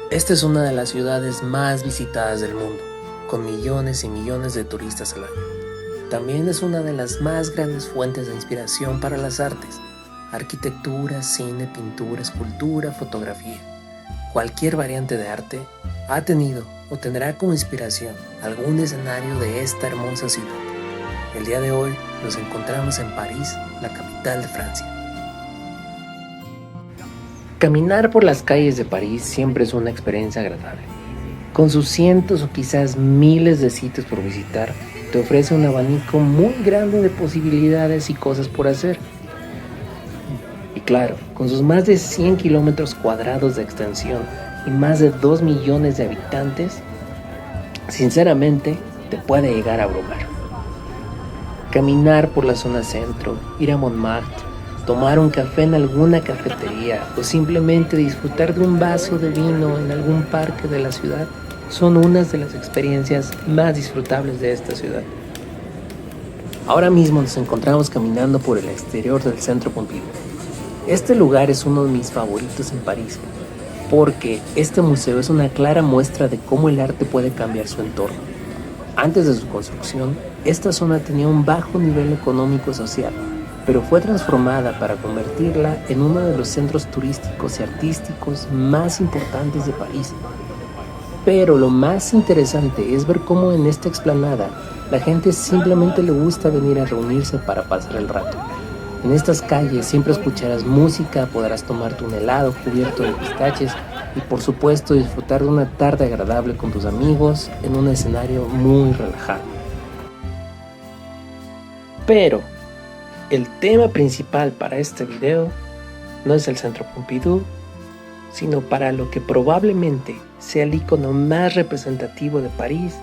Esta es una de las ciudades más visitadas del mundo, con millones y millones de turistas al año. También es una de las más grandes fuentes de inspiración para las artes: arquitectura, cine, pintura, escultura, fotografía. Cualquier variante de arte ha tenido o tendrá como inspiración algún escenario de esta hermosa ciudad. El día de hoy nos encontramos en París, la capital de Francia. Caminar por las calles de París siempre es una experiencia agradable. Con sus cientos o quizás miles de sitios por visitar, te ofrece un abanico muy grande de posibilidades y cosas por hacer. Y claro, con sus más de 100 kilómetros cuadrados de extensión y más de 2 millones de habitantes, sinceramente te puede llegar a abrumar. Caminar por la zona centro, ir a Montmartre, tomar un café en alguna cafetería o simplemente disfrutar de un vaso de vino en algún parque de la ciudad son unas de las experiencias más disfrutables de esta ciudad. Ahora mismo nos encontramos caminando por el exterior del Centro Pompidou. Este lugar es uno de mis favoritos en París, porque este museo es una clara muestra de cómo el arte puede cambiar su entorno. Antes de su construcción, esta zona tenía un bajo nivel económico y social, pero fue transformada para convertirla en uno de los centros turísticos y artísticos más importantes de París. Pero lo más interesante es ver cómo en esta explanada la gente simplemente le gusta venir a reunirse para pasar el rato. En estas calles siempre escucharás música, podrás tomarte un helado cubierto de pistaches y por supuesto disfrutar de una tarde agradable con tus amigos en un escenario muy relajado. Pero el tema principal para este video no es el Centro Pompidou, sino para lo que probablemente sea el icono más representativo de París,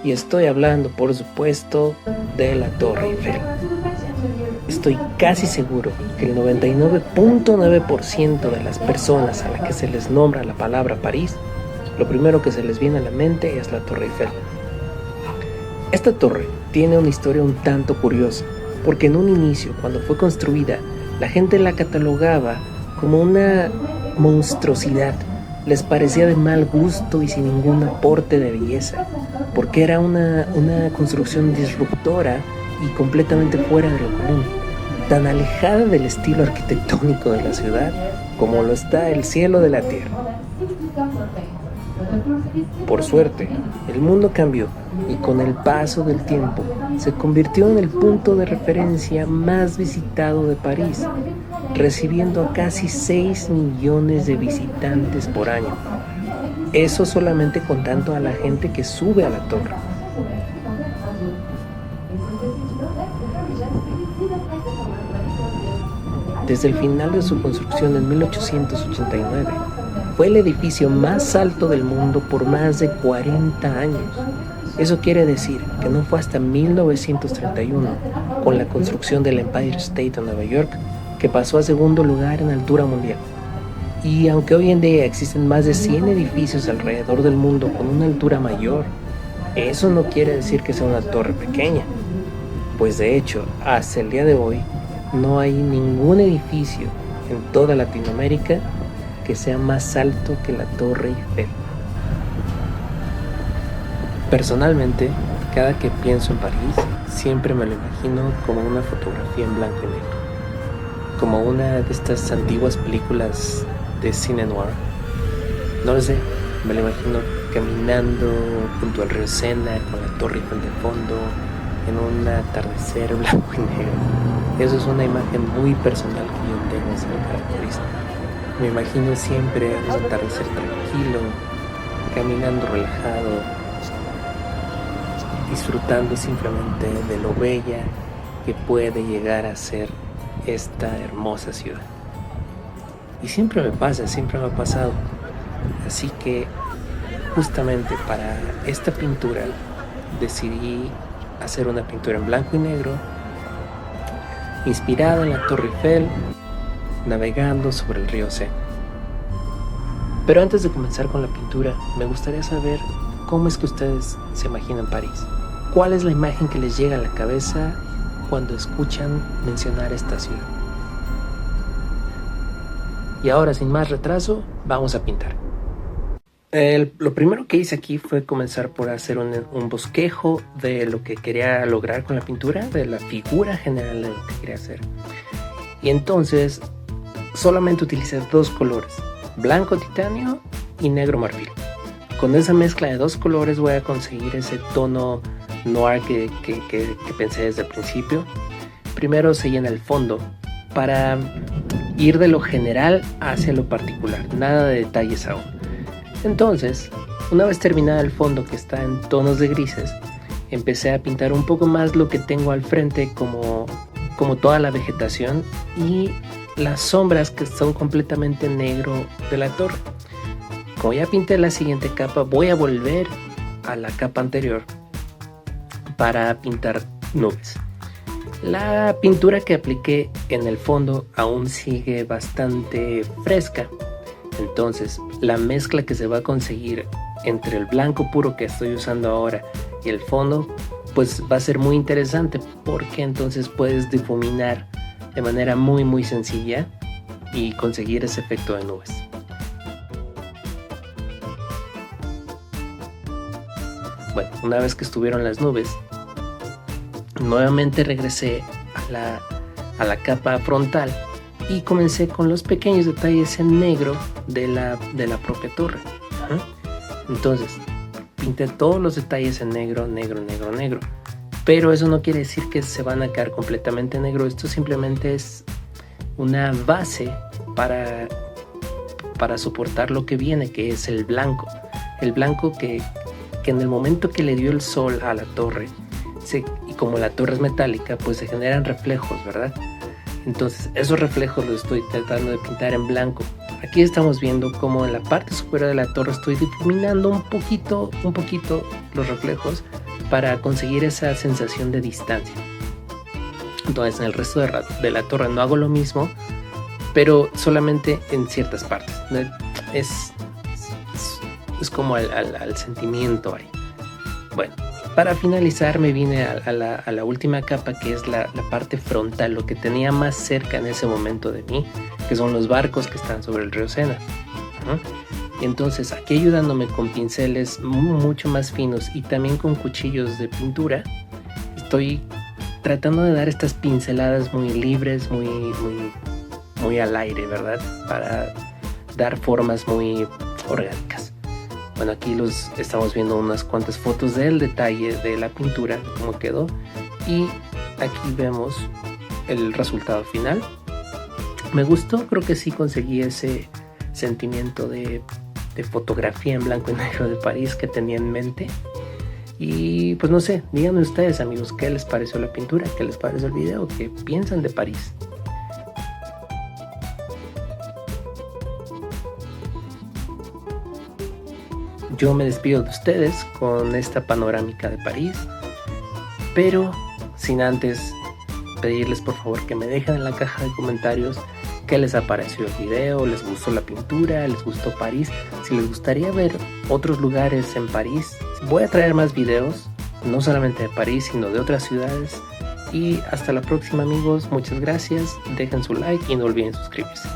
y estoy hablando, por supuesto, de la Torre Eiffel. Estoy casi seguro que el 99.9% de las personas a las que se les nombra la palabra París, lo primero que se les viene a la mente es la Torre Eiffel. Esta torre tiene una historia un tanto curiosa, porque en un inicio, cuando fue construida, la gente la catalogaba como una monstruosidad. Les parecía de mal gusto y sin ningún aporte de belleza, porque era una construcción disruptora y completamente fuera de lo común, tan alejada del estilo arquitectónico de la ciudad como lo está el cielo de la tierra. Por suerte, el mundo cambió y con el paso del tiempo se convirtió en el punto de referencia más visitado de París, recibiendo a casi 6 millones de visitantes por año. Eso solamente contando a la gente que sube a la torre. Desde el final de su construcción en 1889, fue el edificio más alto del mundo por más de 40 años. Eso quiere decir que no fue hasta 1931, con la construcción del Empire State en Nueva York, que pasó a segundo lugar en altura mundial. Y aunque hoy en día existen más de 100 edificios alrededor del mundo con una altura mayor, eso no quiere decir que sea una torre pequeña. Pues de hecho, hasta el día de hoy, no hay ningún edificio en toda Latinoamérica que sea más alto que la Torre Eiffel. Personalmente, cada que pienso en París, siempre me lo imagino como una fotografía en blanco y negro, como una de estas antiguas películas de cine noir. No lo sé, me lo imagino caminando junto al río Sena con la Torre Eiffel de fondo, en un atardecer blanco y negro. Eso es una imagen muy personal que yo tengo acerca de París. Me imagino siempre un atardecer tranquilo, caminando relajado, disfrutando simplemente de lo bella que puede llegar a ser esta hermosa ciudad. Y siempre me pasa, siempre me ha pasado. Así que justamente para esta pintura decidí hacer una pintura en blanco y negro, inspirada en la Torre Eiffel, navegando sobre el río Sena. Pero antes de comenzar con la pintura, me gustaría saber cómo es que ustedes se imaginan París. ¿Cuál es la imagen que les llega a la cabeza cuando escuchan mencionar esta ciudad? Y ahora, sin más retraso, vamos a pintar. Lo primero que hice aquí fue comenzar por hacer un bosquejo de lo que quería lograr con la pintura, de la figura general de lo que quería hacer. Y entonces solamente utilicé dos colores, blanco titanio y negro marfil. Con esa mezcla de dos colores voy a conseguir ese tono noir que pensé desde el principio. Primero se llena el fondo para ir de lo general hacia lo particular, nada de detalles aún. Entonces, una vez terminada el fondo, que está en tonos de grises, empecé a pintar un poco más lo que tengo al frente, como toda la vegetación y las sombras que son completamente negro de la torre. Como ya pinté la siguiente capa, voy a volver a la capa anterior para pintar nubes. La pintura que apliqué en el fondo aún sigue bastante fresca. Entonces, la mezcla que se va a conseguir entre el blanco puro que estoy usando ahora y el fondo, pues va a ser muy interesante, porque entonces puedes difuminar de manera muy sencilla y conseguir ese efecto de nubes. Bueno, una vez que estuvieron las nubes, nuevamente regresé a la capa frontal y comencé con los pequeños detalles en negro de la propia torre. Entonces, pinté todos los detalles en negro. Pero eso no quiere decir que se van a quedar completamente negro. Esto simplemente es una base para soportar lo que viene, que es el blanco. El blanco que en el momento que le dio el sol a la torre, y como la torre es metálica, pues se generan reflejos, ¿verdad? Entonces esos reflejos los estoy tratando de pintar en blanco. Aquí estamos viendo cómo en la parte superior de la torre estoy difuminando un poquito los reflejos para conseguir esa sensación de distancia. Entonces en el resto de la torre no hago lo mismo, pero solamente en ciertas partes. Es como al sentimiento ahí. Bueno, para finalizar me vine a la última capa, que es la parte frontal, lo que tenía más cerca en ese momento de mí, que son los barcos que están sobre el río Sena. Y entonces aquí, ayudándome con pinceles mucho más finos y también con cuchillos de pintura, estoy tratando de dar estas pinceladas muy libres, muy al aire, ¿verdad? Para dar formas muy orgánicas. Bueno, aquí estamos viendo unas cuantas fotos del detalle de la pintura, cómo quedó, y aquí vemos el resultado final. Me gustó, creo que sí conseguí ese sentimiento de fotografía en blanco y negro de París que tenía en mente. Y pues no sé, díganme ustedes, amigos, qué les pareció la pintura, qué les pareció el video, qué piensan de París. Yo me despido de ustedes con esta panorámica de París, pero sin antes pedirles por favor que me dejen en la caja de comentarios qué les ha parecido el video, les gustó la pintura, les gustó París, si les gustaría ver otros lugares en París. Voy a traer más videos, no solamente de París, sino de otras ciudades. Y hasta la próxima, amigos, muchas gracias, dejen su like y no olviden suscribirse.